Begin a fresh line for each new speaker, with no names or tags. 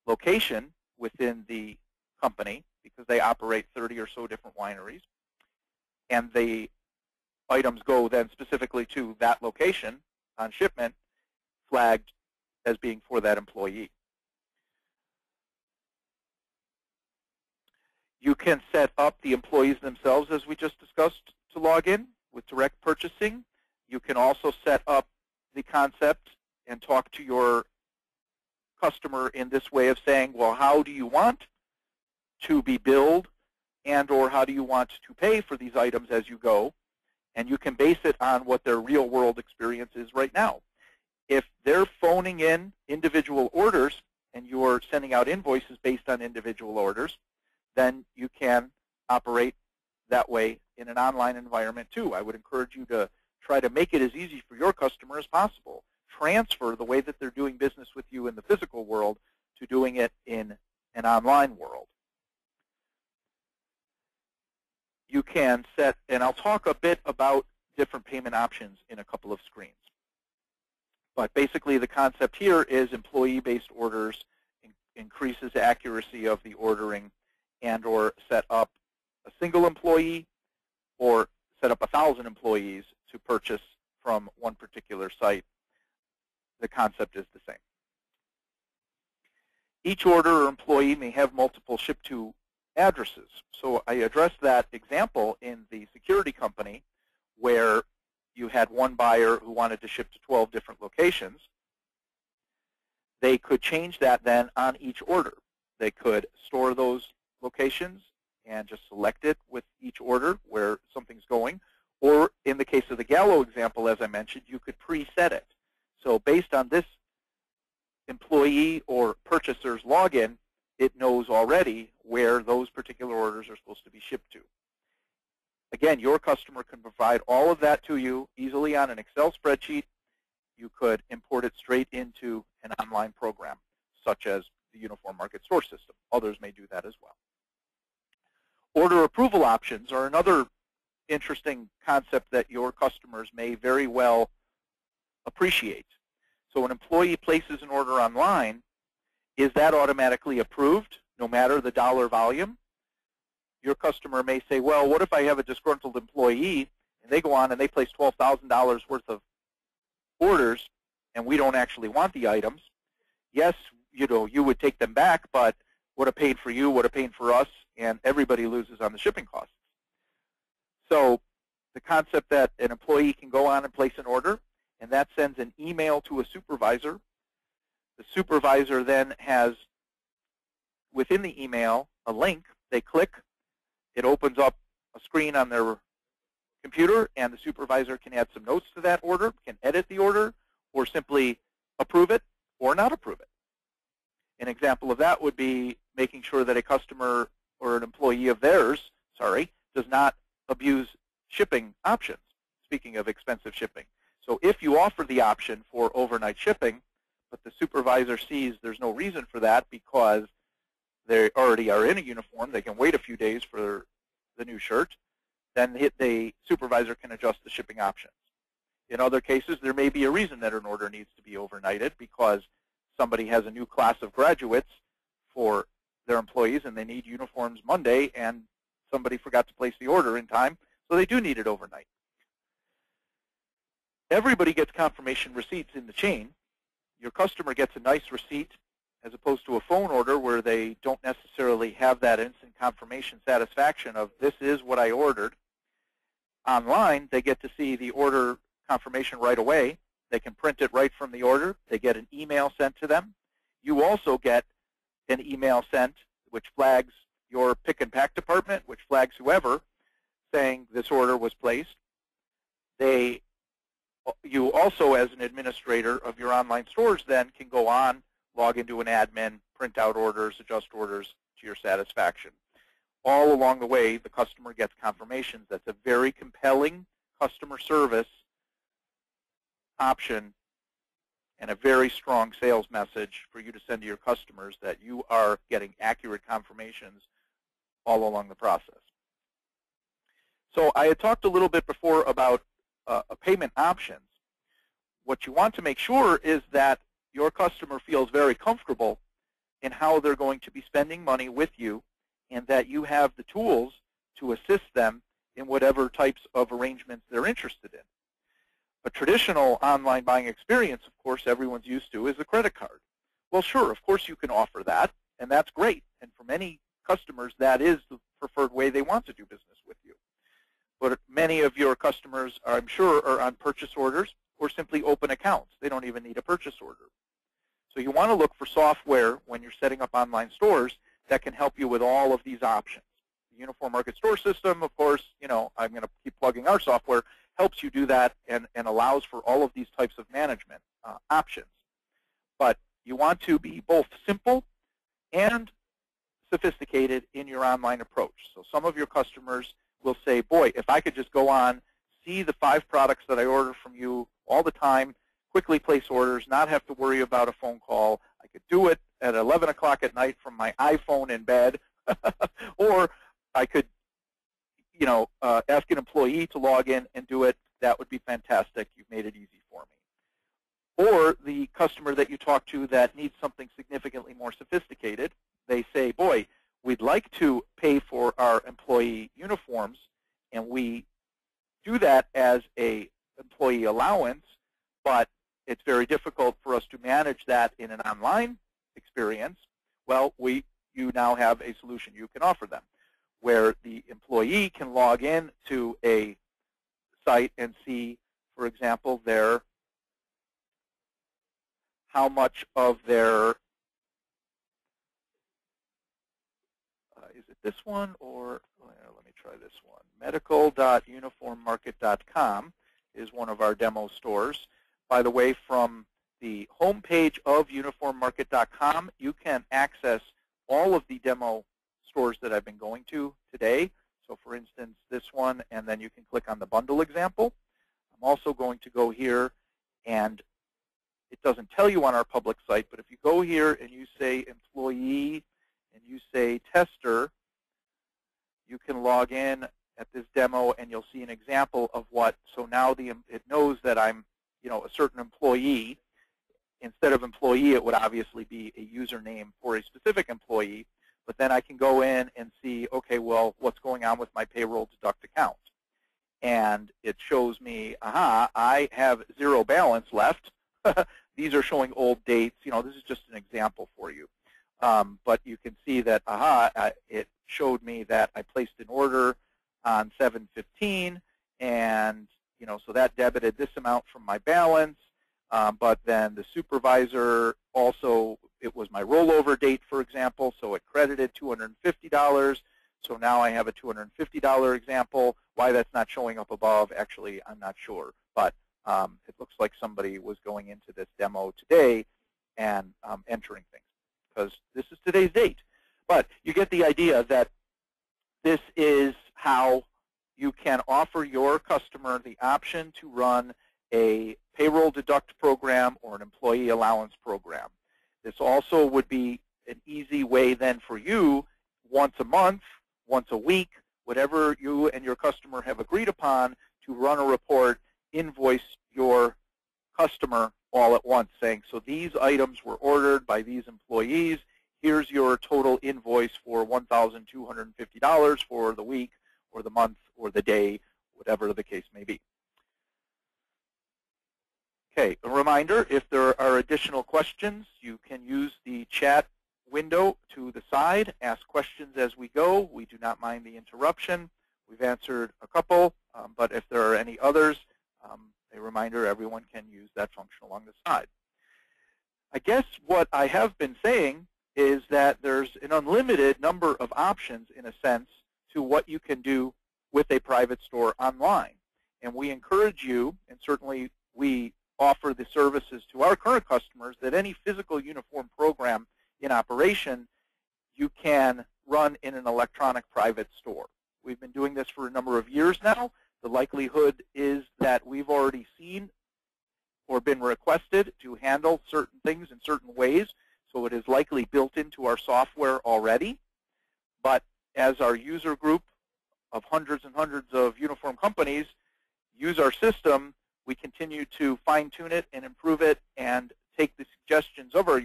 location within the company, because they operate 30 or so different wineries, and the items go then specifically to that location on shipment, flagged as being for that employee. You can set up the employees themselves, as we just discussed, to log in with direct purchasing. You can also set up the concept and talk to your customer in this way of saying, well, how do you want to be billed, and or how do you want to pay for these items as you go? And you can base it on what their real world experience is right now. If they're phoning in individual orders and you're sending out invoices based on individual orders, then you can operate that way in an online environment too. I would encourage you to try to make it as easy for your customer as possible. Transfer the way that they're doing business with you in the physical world to doing it in an online world. You can set, and I'll talk a bit about different payment options in a couple of screens. But basically the concept here is employee-based orders increases accuracy of the ordering, and or set up a single employee or set up 1,000 employees to purchase from one particular site. The concept is the same. Each order or employee may have multiple ship-to addresses. So I addressed that example in the security company where you had one buyer who wanted to ship to 12 different locations. They could change that then on each order. They could store those locations and just select it with each order where something's going. Or in the case of the Gallo example, as I mentioned, you could preset it. So based on this employee or purchaser's login, it knows already where those particular orders are supposed to be shipped to. Again, your customer can provide all of that to you easily on an Excel spreadsheet. You could import it straight into an online program, such as the UniformMarket store system. Others may do that as well. Order approval options are another interesting concept that your customers may very well appreciate. So an employee places an order online. Is that automatically approved, no matter the dollar volume? Your customer may say, well, what if I have a disgruntled employee and they go on and they place $12,000 worth of orders and we don't actually want the items? Yes, you would take them back, but what a pain for you, what a pain for us, and everybody loses on the shipping costs. So the concept that an employee can go on and place an order, and that sends an email to a supervisor. The supervisor then has, within the email, a link. They click. It opens up a screen on their computer, and the supervisor can add some notes to that order, can edit the order, or simply approve it or not approve it. An example of that would be making sure that a customer or an employee of theirs, does not abuse shipping options, speaking of expensive shipping. So if you offer the option for overnight shipping, but the supervisor sees there's no reason for that because they already are in a uniform, they can wait a few days for the new shirt, then the supervisor can adjust the shipping options. In other cases, there may be a reason that an order needs to be overnighted because somebody has a new class of graduates for their employees and they need uniforms Monday and somebody forgot to place the order in time, so they do need it overnight. Everybody gets confirmation receipts in the chain. Your customer gets a nice receipt as opposed to a phone order where they don't necessarily have that instant confirmation satisfaction of this is what I ordered. Online, they get to see the order confirmation right away. They can print it right from the order. They get an email sent to them. You also get an email sent which flags your pick and pack department, which flags whoever, saying this order was placed. You also, as an administrator of your online stores, then can go on, log into an admin, print out orders, adjust orders to your satisfaction. All along the way, the customer gets confirmations. That's a very compelling customer service option and a very strong sales message for you to send to your customers that you are getting accurate confirmations all along the process. So I had talked a little bit before about payment options. What you want to make sure is that your customer feels very comfortable in how they're going to be spending money with you, and that you have the tools to assist them in whatever types of arrangements they're interested in. A traditional online buying experience, of course, everyone's used to is a credit card. Well, sure, of course you can offer that, and that's great. And for many customers, that is the preferred way they want to do business with you. But many of your customers, I'm sure, are on purchase orders or simply open accounts. They don't even need a purchase order. So you want to look for software when you're setting up online stores that can help you with all of these options. The UniformMarket store system, of course, I'm going to keep plugging our software, helps you do that and allows for all of these types of management options. But you want to be both simple and sophisticated in your online approach. So some of your customers will say, boy, if I could just go on, see the 5 products that I order from you all the time, quickly place orders, not have to worry about a phone call. I could do it at 11 o'clock at night from my iPhone in bed. Or I could, ask an employee to log in and do it. That would be fantastic. You've made it easy for me. Or the customer that you talk to that needs something significantly more sophisticated, they say, boy, we'd like to pay for our employee uniforms, and we do that as a employee allowance, but it's very difficult for us to manage that in an online experience. Well, you now have a solution you can offer them, where the employee can log in to a site and see, for example, how much of their, is it this one, or let me try this one. medical.uniformmarket.com is one of our demo stores. By the way, from the home page of UniformMarket.com, you can access all of the demo stores that I've been going to today. So for instance, this one, and then you can click on the bundle example. I'm also going to go here, and it doesn't tell you on our public site, but if you go here and you say employee and you say tester, you can log in at this demo and you'll see an example of what. So now it knows that I'm a certain employee. Instead of employee, it would obviously be a username for a specific employee. But then I can go in and see, okay, well, what's going on with my payroll deduct account? And it shows me, I have 0 balance left. These are showing old dates. This is just an example for you. But you can see that, it showed me that I placed an order on 7/15, and so that debited this amount from my balance. But then the supervisor also, it was my rollover date, for example, so it credited $250. So now I have a $250 example. Why that's not showing up above, actually, I'm not sure. But it looks like somebody was going into this demo today and entering things, because this is today's date. But you get the idea that this is how you can offer your customer the option to run a payroll deduct program or an employee allowance program. This also would be an easy way then for you, once a month, once a week, whatever you and your customer have agreed upon, to run a report, invoice your customer all at once, saying, so these items were ordered by these employees. Here's your total invoice for $1,250 for the week or the month or the day, whatever the case may be. Okay, a reminder, if there are additional questions, you can use the chat window to the side, ask questions as we go. We do not mind the interruption. We've answered a couple, but if there are any others, a reminder, everyone can use that function along the side. I guess what I have been saying is that there's an unlimited number of options, in a sense, to what you can do with a private store online. And we encourage you, and certainly we offer the services to our current customers, that any physical uniform program in operation you can run in an electronic private store. We've been doing this for a number of years now. The likelihood is that we've already seen or been requested to handle certain things in certain ways, so it is likely built into our software already. But as our user group of hundreds and hundreds of uniform companies use our system, we continue to fine-tune it and improve it and take the suggestions of our